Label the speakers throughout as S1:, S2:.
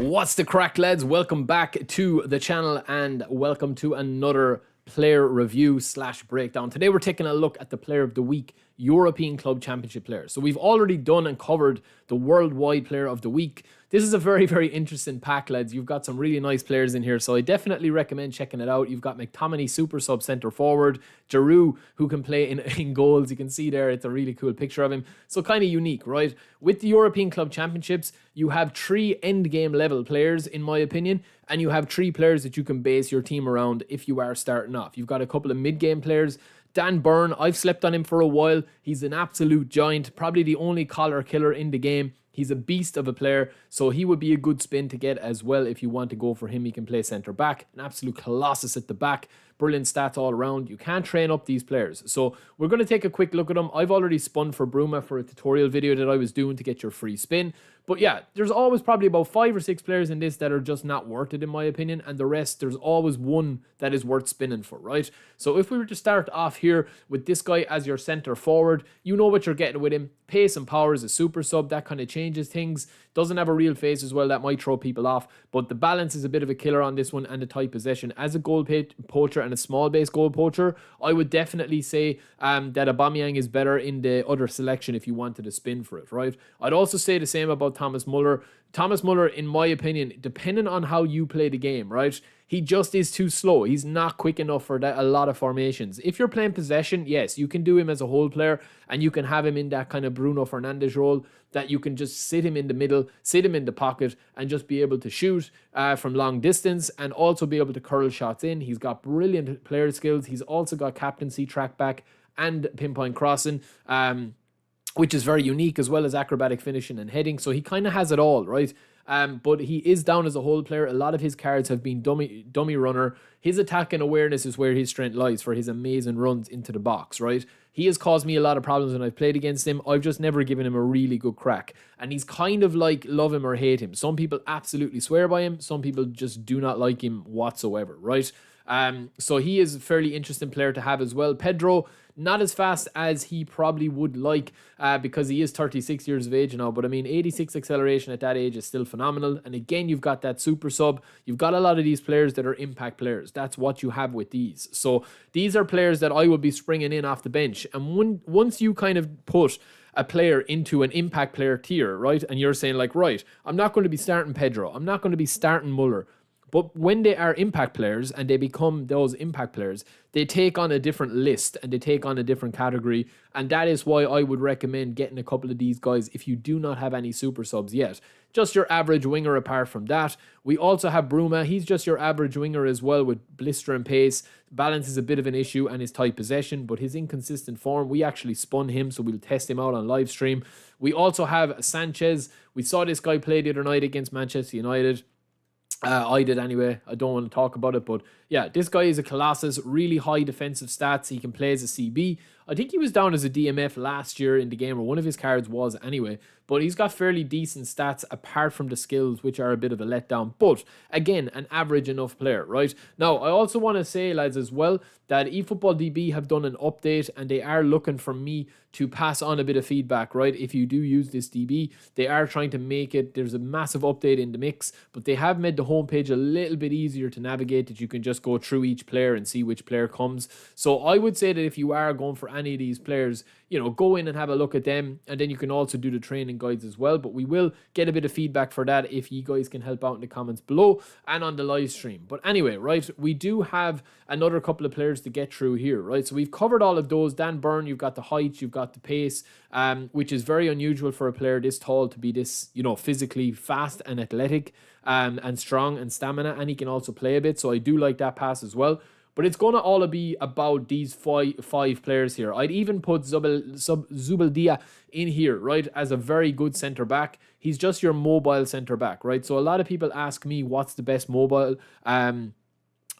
S1: What's the crack, lads? Welcome back to the channel and welcome to another player review / breakdown. Today we're taking a look at the player of the week, European Club Championship players. So we've already done and covered the worldwide player of the week. This is a very, very interesting pack, lads. You've got some really nice players in here, so I definitely recommend checking it out. You've got McTominay, super sub centre forward, Giroud, who can play in goals. You can see there, it's a really cool picture of him. So kind of unique, right? With the European Club Championships, you have 3 end-game level players, in my opinion, and you have 3 players that you can base your team around if you are starting off. You've got a couple of mid-game players. Dan Burn, I've slept on him for a while. He's an absolute giant, probably the only collar killer in the game. He's a beast of a player, so he would be a good spin to get as well if you want to go for him. He can play centre-back, an absolute colossus at the back. Brilliant stats all around. You can't train up these players. So we're going to take a quick look at them. I've already spun for Bruma for a tutorial video that I was doing to get your free spin. But yeah, there's always probably about 5 or 6 players in this that are just not worth it, in my opinion. And the rest, there's always one that is worth spinning for, right? So if we were to start off here with this guy as your centre forward, you know what you're getting with him. Pace and power is a super sub. That kind of changes things. Doesn't have a real face as well. That might throw people off. But the balance is a bit of a killer on this one, and the tight possession. As a goal poacher and a small base goal poacher, I would definitely say that Aubameyang is better in the other selection if you wanted to spin for it, right? I'd also say the same about Thomas Muller. Thomas Muller, in my opinion, depending on how you play the game, right? He just is too slow. He's not quick enough for that, a lot of formations. If you're playing possession, yes, you can do him as a whole player, and you can have him in that kind of Bruno Fernandes role, that you can just sit him in the middle, sit him in the pocket, and just be able to shoot from long distance, and also be able to curl shots in. He's got brilliant player skills. He's also got captaincy, track back, and pinpoint crossing, which is very unique, as well as acrobatic finishing and heading. So he kind of has it all, right? But he is down as a whole player. A lot of his cards have been dummy runner. His attack and awareness is where his strength lies for his amazing runs into the box, right? He has caused me a lot of problems when I've played against him. I've just never given him a really good crack. And he's kind of like love him or hate him. Some people absolutely swear by him. Some people just do not like him whatsoever, right? So he is a fairly interesting player to have as well. Pedro, not as fast as he probably would like because he is 36 years of age now. But I mean, 86 acceleration at that age is still phenomenal. And again, you've got that super sub. You've got a lot of these players that are impact players. That's what you have with these. So these are players that I would be springing in off the bench. And once you kind of put a player into an impact player tier, right? And you're saying like, right, I'm not going to be starting Pedro. I'm not going to be starting Muller. But when they are impact players and they become those impact players, they take on a different list and they take on a different category. And that is why I would recommend getting a couple of these guys if you do not have any super subs yet. Just your average winger apart from that. We also have Bruma. He's just your average winger as well with blister and pace. Balance is a bit of an issue and his tight possession, but his inconsistent form, we actually spun him, so we'll test him out on live stream. We also have Sanchez. We saw this guy play the other night against Manchester United. I did anyway. I don't want to talk about it, but yeah, this guy is a colossus. Really high defensive stats. He can play as a CB. I think he was down as a DMF last year in the game, or one of his cards was anyway. But he's got fairly decent stats apart from the skills, which are a bit of a letdown. But again, an average enough player, right? Now, I also want to say, lads, as well, that eFootball DB have done an update and they are looking for me to pass on a bit of feedback, right? If you do use this DB, they are trying to make it, there's a massive update in the mix, but they have made the homepage a little bit easier to navigate, that you can just go through each player and see which player comes. So I would say that if you are going for any of these players, you know, go in and have a look at them, and then you can also do the training guides as well. But we will get a bit of feedback for that if you guys can help out in the comments below and on the live stream. But anyway, right, we do have another couple of players to get through here, right? So we've covered all of those. Dan Burn, you've got the height, you've got the pace, which is very unusual for a player this tall to be this, you know, physically fast and athletic and strong and stamina, and he can also play a bit. So I do like that pass as well. But it's going to all be about these five players here. I'd even put Zubeldia in here, right, as a very good centre-back. He's just your mobile centre-back, right? So a lot of people ask me what's the best mobile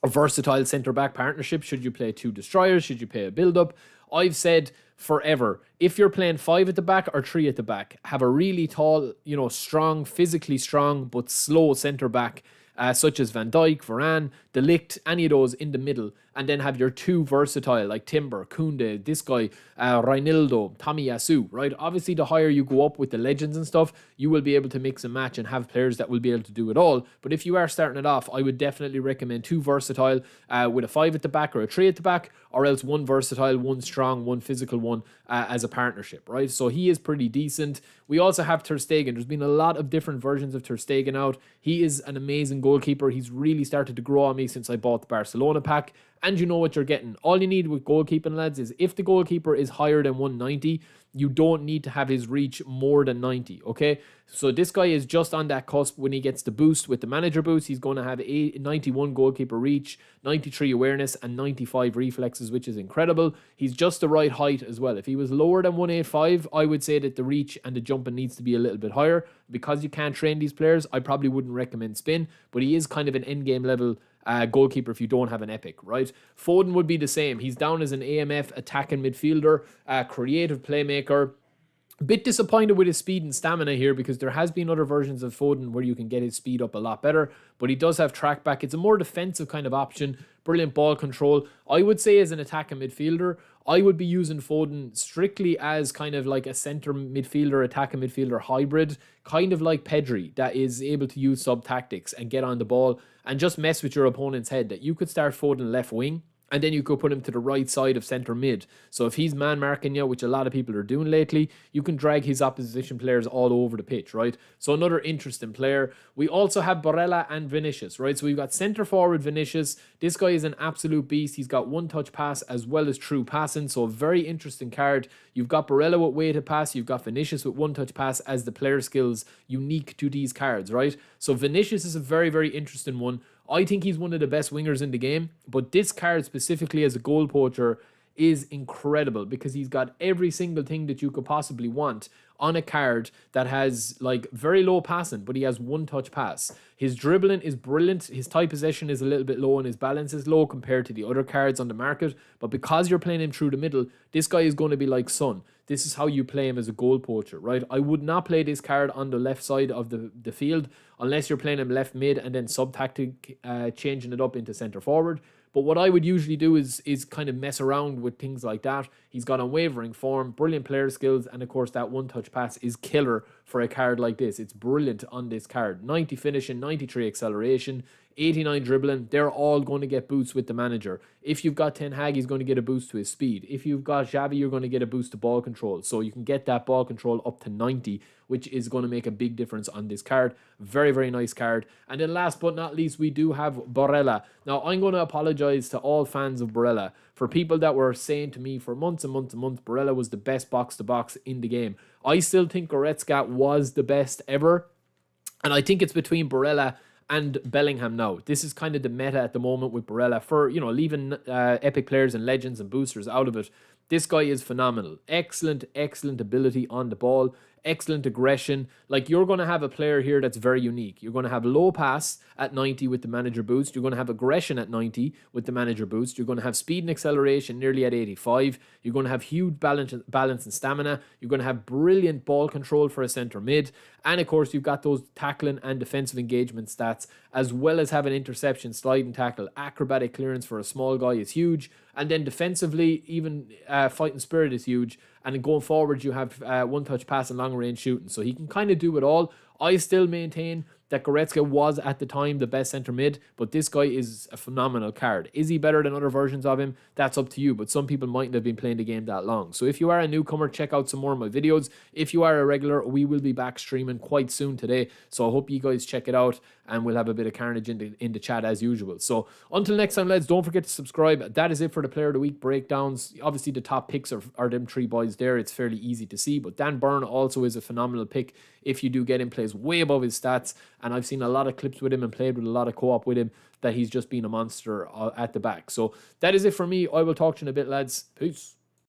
S1: versatile centre-back partnership. Should you play 2 destroyers? Should you play a build-up? I've said forever, if you're playing 5 at the back or 3 at the back, have a really tall, you know, strong, physically strong, but slow centre-back. such as Van Dijk, Varane, De Ligt, any of those in the middle, and then have your two versatile like Timber, Koundé, this guy, Reinildo, Tomiyasu, right? Obviously, the higher you go up with the legends and stuff, you will be able to mix and match and have players that will be able to do it all. But if you are starting it off, I would definitely recommend two versatile with a 5 at the back or a 3 at the back, or else one versatile, one strong, one physical one as a partnership, right? So he is pretty decent. We also have Ter Stegen. There's been a lot of different versions of Ter Stegen out. He is an amazing goalkeeper. He's really started to grow on me since I bought the Barcelona pack. And you know what you're getting. All you need with goalkeeping, lads, is if the goalkeeper is higher than 190, you don't need to have his reach more than 90, okay? So this guy is just on that cusp when he gets the boost with the manager boost. He's going to have 91 goalkeeper reach, 93 awareness, and 95 reflexes, which is incredible. He's just the right height as well. If he was lower than 185, I would say that the reach and the jumping needs to be a little bit higher. Because you can't train these players, I probably wouldn't recommend spin, but he is kind of an endgame level goalkeeper if you don't have an epic, right? Foden would be the same. He's down as an AMF attacking midfielder, creative playmaker. A bit disappointed with his speed and stamina here because there has been other versions of Foden where you can get his speed up a lot better, but he does have track back. It's a more defensive kind of option, brilliant ball control. I would say as an attacking midfielder, I would be using Foden strictly as kind of like a centre midfielder, attacking midfielder hybrid, kind of like Pedri, that is able to use sub-tactics and get on the ball and just mess with your opponent's head. That you could start Foden left wing, and then you could put him to the right side of centre mid. So if he's man marking you, which a lot of people are doing lately, you can drag his opposition players all over the pitch, right? So another interesting player. We also have Barella and Vinicius, right? So we've got centre forward Vinicius. This guy is an absolute beast. He's got one touch pass as well as true passing. So a very interesting card. You've got Barella with weighted pass. You've got Vinicius with one touch pass as the player skills unique to these cards, right? So Vinicius is a very, very interesting one. I think he's one of the best wingers in the game, but this card specifically as a goal poacher is incredible because he's got every single thing that you could possibly want on a card that has like very low passing, but he has one touch pass. His dribbling is brilliant. His tight possession is a little bit low and his balance is low compared to the other cards on the market. But because you're playing him through the middle, this guy is going to be like Son. This is how you play him as a goal poacher, right? I would not play this card on the left side of the field unless you're playing him left mid and then sub-tactic, changing it up into centre forward. But what I would usually do is kind of mess around with things like that. He's got unwavering form, brilliant player skills, and of course that one-touch pass is killer for a card like this. It's brilliant on this card. 90 finishing, 93 acceleration, 89 dribbling. They're all going to get boosts with the manager. If you've got Ten Hag, he's going to get a boost to his speed. If you've got Xavi, you're going to get a boost to ball control. So you can get that ball control up to 90, which is going to make a big difference on this card. Very, very nice card. And then last but not least, we do have Barella. Now, I'm going to apologize to all fans of Barella for people that were saying to me for months and months and months, Barella was the best box-to-box in the game. I still think Goretzka was the best ever. And I think it's between Barella and Bellingham now. This is kind of the meta at the moment with Barella for, you know, leaving epic players and legends and boosters out of it. This guy is phenomenal. Excellent, excellent ability on the ball. Excellent aggression. Like, you're going to have a player here that's very unique. You're going to have low pass at 90 with the manager boost. You're going to have aggression at 90 with the manager boost. You're going to have speed and acceleration nearly at 85. You're going to have huge balance and stamina. You're going to have brilliant ball control for a centre mid. And of course, you've got those tackling and defensive engagement stats, as well as having interception, sliding tackle, acrobatic clearance for a small guy is huge. And then defensively, even fighting spirit is huge. And going forward, you have one-touch pass and long-range shooting. So he can kind of do it all. I still maintain that Goretzka was at the time the best centre mid, but this guy is a phenomenal card. Is he better than other versions of him? That's up to you, but some people mightn't have been playing the game that long. So if you are a newcomer, check out some more of my videos. If you are a regular, we will be back streaming quite soon today, so I hope you guys check it out, and we'll have a bit of carnage in the chat as usual. So until next time, lads, don't forget to subscribe. That is it for the Player of the Week breakdowns. Obviously, the top picks are them three boys there. It's fairly easy to see, but Dan Burn also is a phenomenal pick. If you do get him, plays way above his stats, and I've seen a lot of clips with him and played with a lot of co-op with him, that he's just been a monster at the back. So that is it for me. I will talk to you in a bit, lads. Peace.